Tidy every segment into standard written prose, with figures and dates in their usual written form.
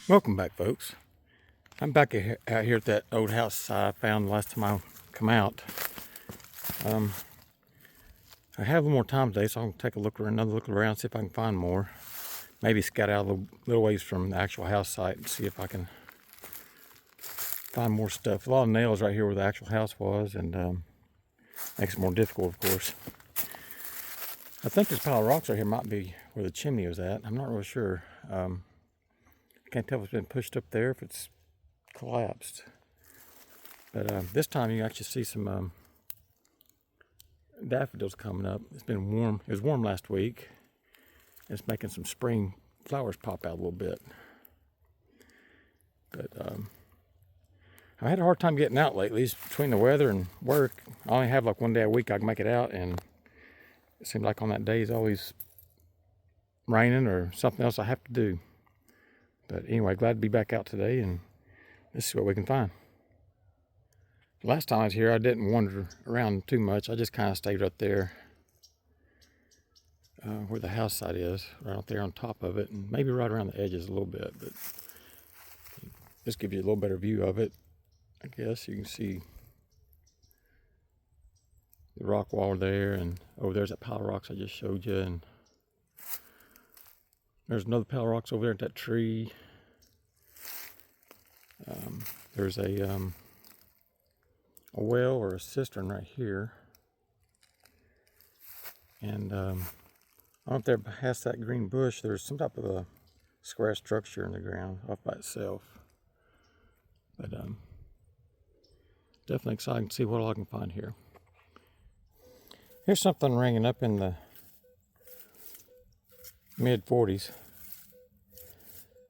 Welcome back, folks. I'm back out here at that old house I found last time I come out. I have a little more time today, so I'm gonna take another look around, see if I can find more. Maybe scout out a little ways from the actual house site and see if I can find more stuff. A lot of nails right here where the actual house was, and makes it more difficult, of course. I think this pile of rocks right here might be where the chimney was at. I'm not really sure. I can't tell if it's been pushed up there, if it's collapsed. But this time you actually see some daffodils coming up. It's been warm. It was warm last week. It's making some spring flowers pop out a little bit. But I had a hard time getting out lately. It's between the weather and work. I only have like one day a week I can make it out, and it seems like on that day it's always raining or something else I have to do. But anyway, glad to be back out today, and let's see what we can find. Last time I was here, I didn't wander around too much. I just kind of stayed right there where the house site is, right out there on top of it, and maybe right around the edges a little bit. But this gives you a little better view of it, I guess. You can see the rock wall there, and over there's that pile of rocks I just showed you, and there's another pile of rocks over there at that tree. There's a well or a cistern right here. And I don't know if there past that green bush, there's some type of a square structure in the ground off by itself. But definitely exciting to see what all I can find here. Here's something ringing up in the mid 40s.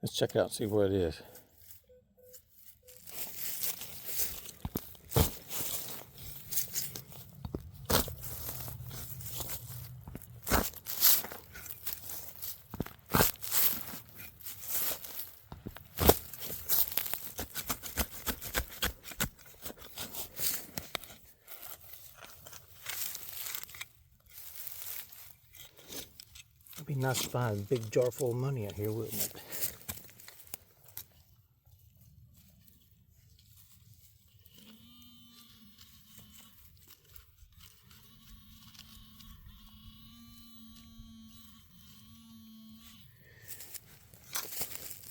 Let's check it out and see what it is. It'd be nice to find a big jar full of money out here, wouldn't it?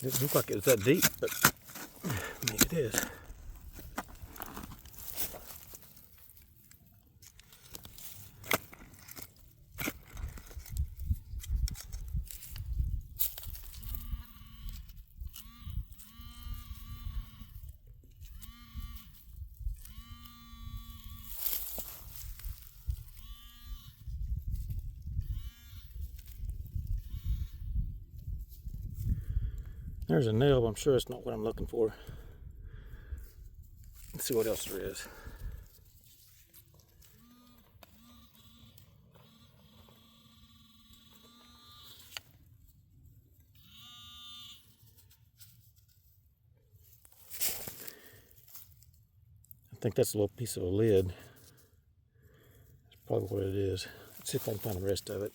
Didn't look like it was that deep, but maybe it is. There's a nail, but I'm sure it's not what I'm looking for. Let's see what else there is. I think that's a little piece of a lid. That's probably what it is. Let's see if I can find the rest of it.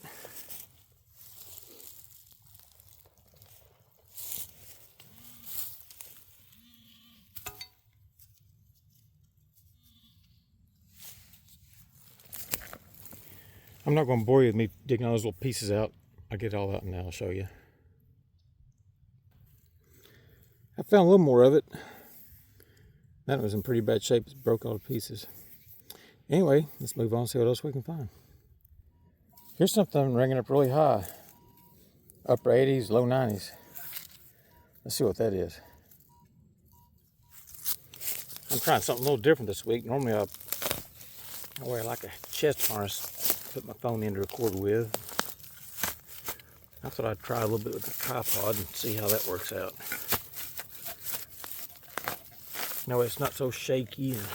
I'm not going to bore you with me digging all those little pieces out. I'll get all that and I'll show you. I found a little more of it. That was in pretty bad shape. It broke all the pieces. Anyway, let's move on and see what else we can find. Here's something ringing up really high. Upper 80s, low 90s. Let's see what that is. I'm trying something a little different this week. Normally I wear like a chest harness to put my phone in to record with. I thought I'd try a little bit with the tripod and see how that works out. No, it's not so shaky, and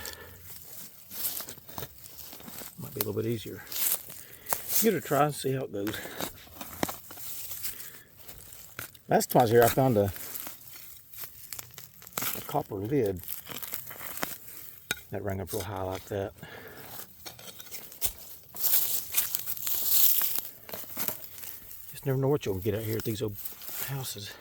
might be a little bit easier. Give it a try and see how it goes. Last time I was here, I found a copper lid that rang up real high like that. Just never know what you'll get out here at these old houses.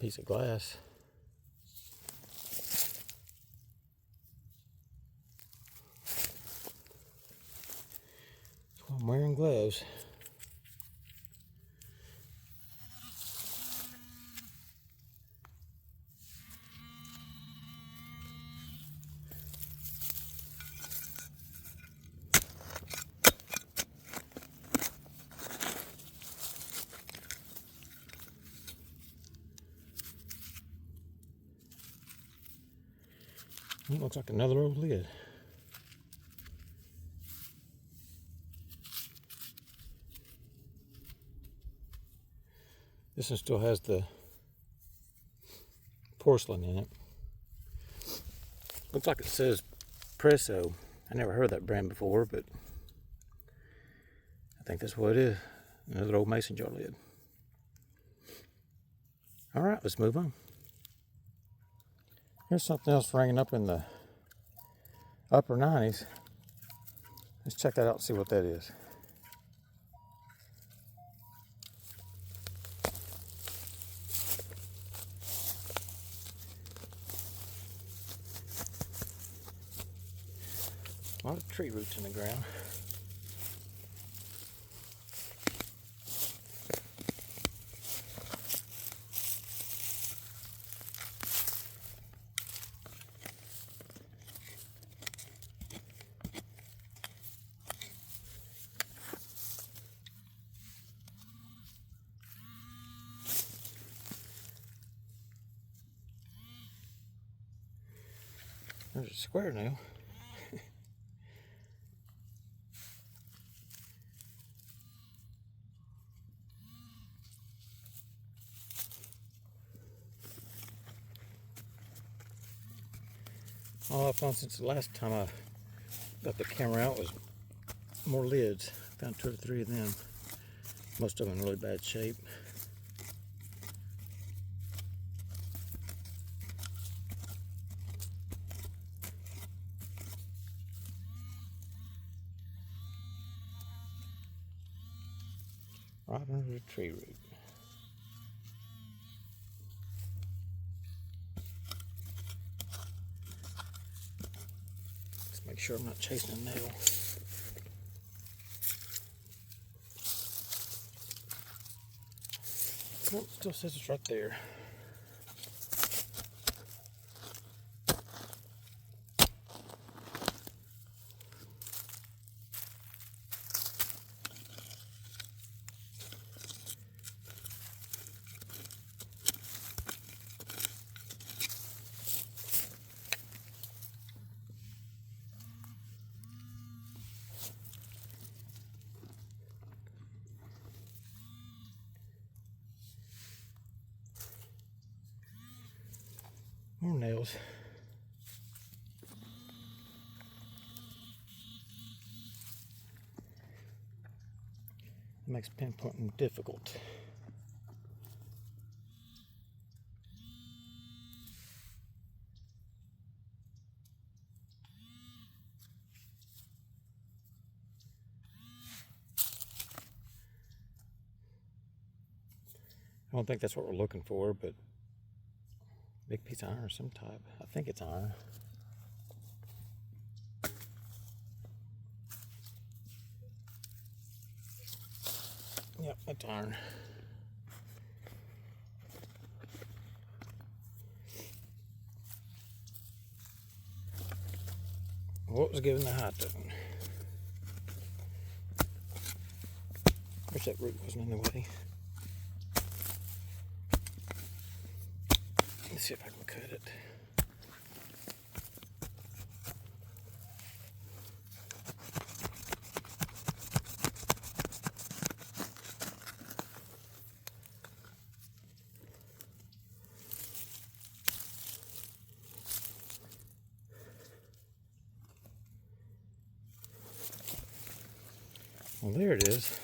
piece of glass. So I'm wearing gloves. It looks like another old lid. This one still has the porcelain in it. Looks like it says Presso. I never heard that brand before, but I think that's what it is. Another old mason jar lid. All right, let's move on. Here's something else ringing up in the upper 90s. Let's check that out and see what that is. A lot of tree roots in the ground. There's a square nail. All I found since the last time I got the camera out was more lids. I found 2 or 3 of them. Most of them in really bad shape. Right under the tree root. Let's make sure I'm not chasing a nail. Nope, still says it's right there. More nails. It makes pinpointing difficult. I don't think that's what we're looking for, but big piece of iron of some type. I think it's iron. Yep, it's iron. What was giving the high tone? Wish that root wasn't in the way. Let's see if I can cut it. Well, there it is.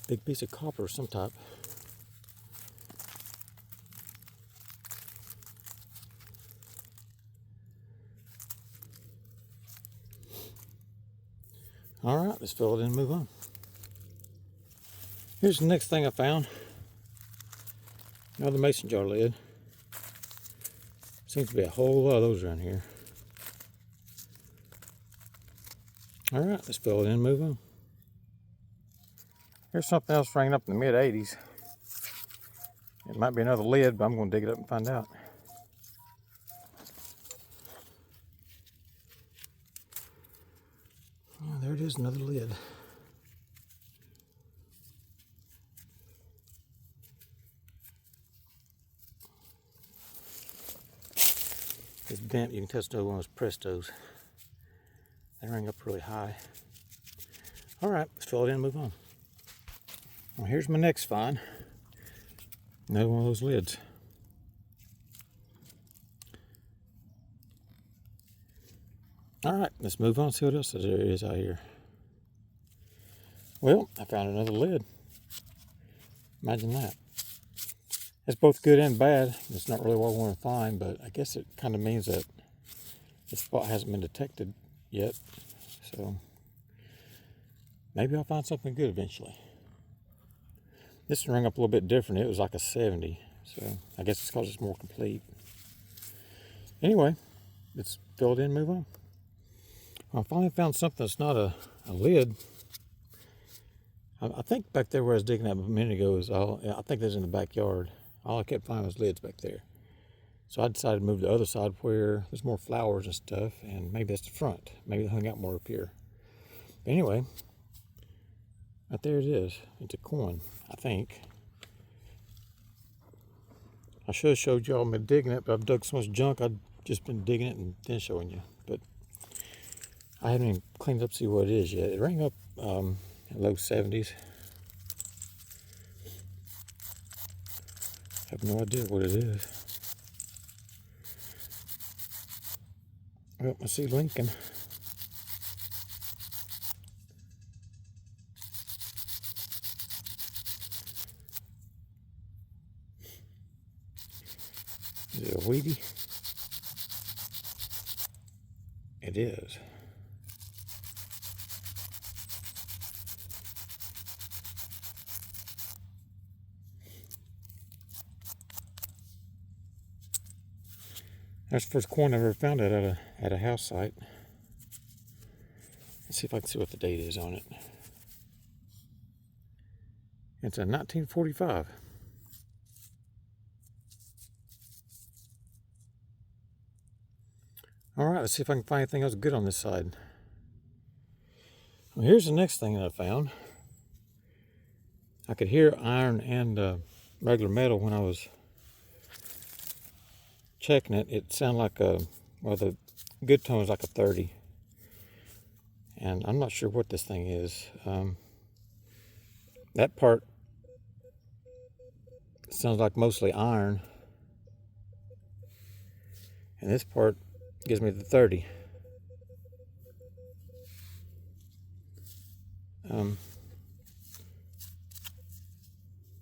Big piece of copper of some type. All right, let's fill it in and move on. Here's the next thing I found. Another mason jar lid. Seems to be a whole lot of those around here. All right, let's fill it in and move on. Here's something else ranging up in the mid-80s. It might be another lid, but I'm going to dig it up and find out. Oh, there it is, another lid. It's bent. You can tell it's another one of those Prestos. They ring up really high. All right, let's fill it in and move on. Well, here's my next find. Another one of those lids. All right, let's move on, see what else there is out here. Well, I found another lid. Imagine that. It's both good and bad. It's not really what I want to find, but I guess it kind of means that this spot hasn't been detected yet. So maybe I'll find something good eventually. This one rang up a little bit different. It was like a 70. So I guess it's because it's more complete. Anyway, let's fill it in and move on. I finally found something that's not a lid. I think back there where I was digging up a minute ago is all, I think that's in the backyard. All I kept finding was lids back there. So I decided to move to the other side where there's more flowers and stuff, and maybe that's the front. Maybe they hung out more up here. But anyway, right there it is. It's a coin, I think. I should have showed y'all me digging it, but I've dug so much junk, I've just been digging it and then showing you. But I haven't even cleaned up to see what it is yet. It rang up low 70s. I have no idea what it is. Well, I see Lincoln. Is it a Wheatie? It is. That's the first coin I've ever found at a house site. Let's see if I can see what the date is on it. It's a 1945. All right, let's see if I can find anything else good on this side. Well, here's the next thing that I found. I could hear iron and regular metal when I was checking it. It sounded like well, the good tone is like a 30. And I'm not sure what this thing is. That part sounds like mostly iron. And this part gives me the 30.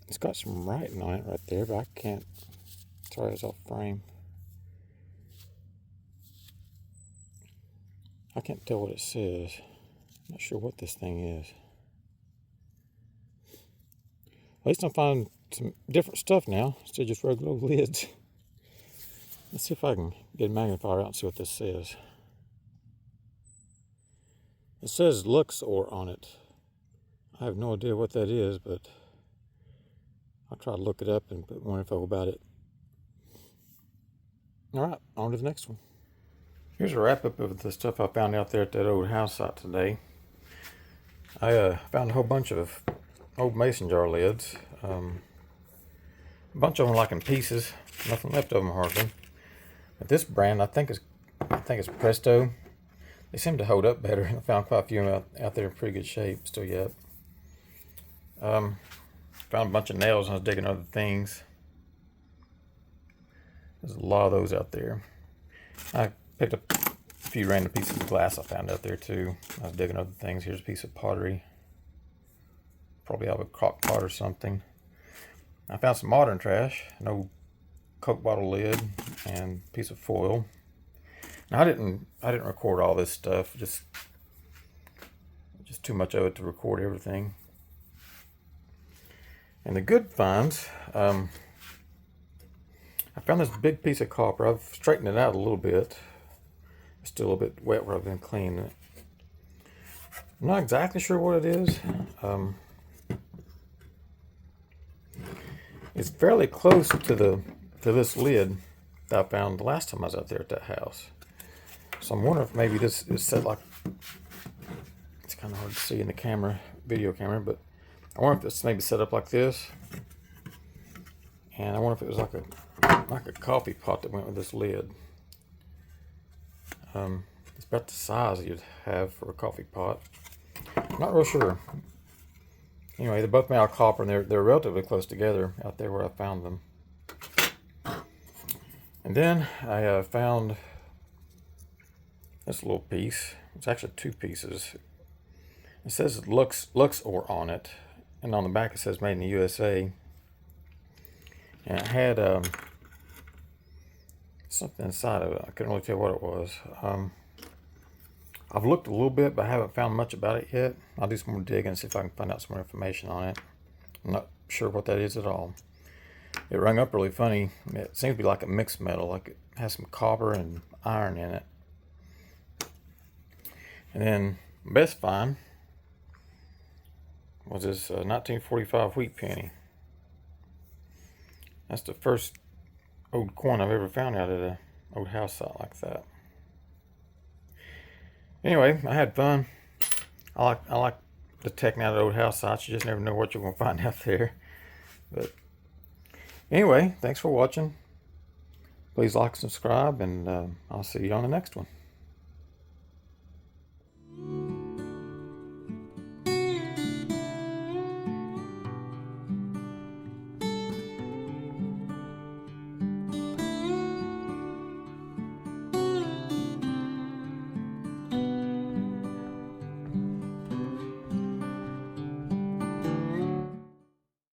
It's got some writing on it right there, but I can't. Sorry, it's off frame. I can't tell what it says. I'm not sure what this thing is. At least I'm finding some different stuff now instead of just regular old lids. Let's see if I can get a magnifier out and see what this says. It says Luxor on it. I have no idea what that is, but I'll try to look it up and put more info about it. All right, on to the next one. Here's a wrap-up of the stuff I found out there at that old house site today. I found a whole bunch of old mason jar lids. A bunch of them like in pieces. Nothing left of them hardly. But this brand, I think it's Presto. They seem to hold up better. I found quite a few out there in pretty good shape still yet. Found a bunch of nails and I was digging other things. There's a lot of those out there. I picked up a few random pieces of glass I found out there too. I was digging other things. Here's a piece of pottery. Probably out of a crock pot or something. I found some modern trash. An old Coke bottle lid and a piece of foil. Now I didn't record all this stuff. Just too much of it to record everything. And the good finds, I found this big piece of copper. I've straightened it out a little bit. It's still a little bit wet where I've been cleaning it. I'm not exactly sure what it is. It's fairly close to this lid that I found the last time I was out there at that house. So I'm wondering if maybe this is set like, it's kind of hard to see in the camera, video camera, but I wonder if it's maybe set up like this. And I wonder if it was like a coffee pot that went with this lid. It's about the size you'd have for a coffee pot. I'm not real sure. Anyway, they're both made out of copper, and they're relatively close together out there where I found them. And then I found this little piece. It's actually two pieces. It says Luxor on it, and on the back it says made in the USA. And it had something inside of it. I couldn't really tell what it was. I've looked a little bit, but I haven't found much about it yet. I'll do some more digging and see if I can find out some more information on it. I'm not sure what that is at all. It rung up really funny. It seems to be like a mixed metal, like it has some copper and iron in it. And then best find was this 1945 wheat penny. That's the first old coin I've ever found out at an old house site like that. Anyway, I had fun. I like detecting out at old house sites. You just never know what you're going to find out there. But anyway, thanks for watching. Please like and subscribe, and I'll see you on the next one.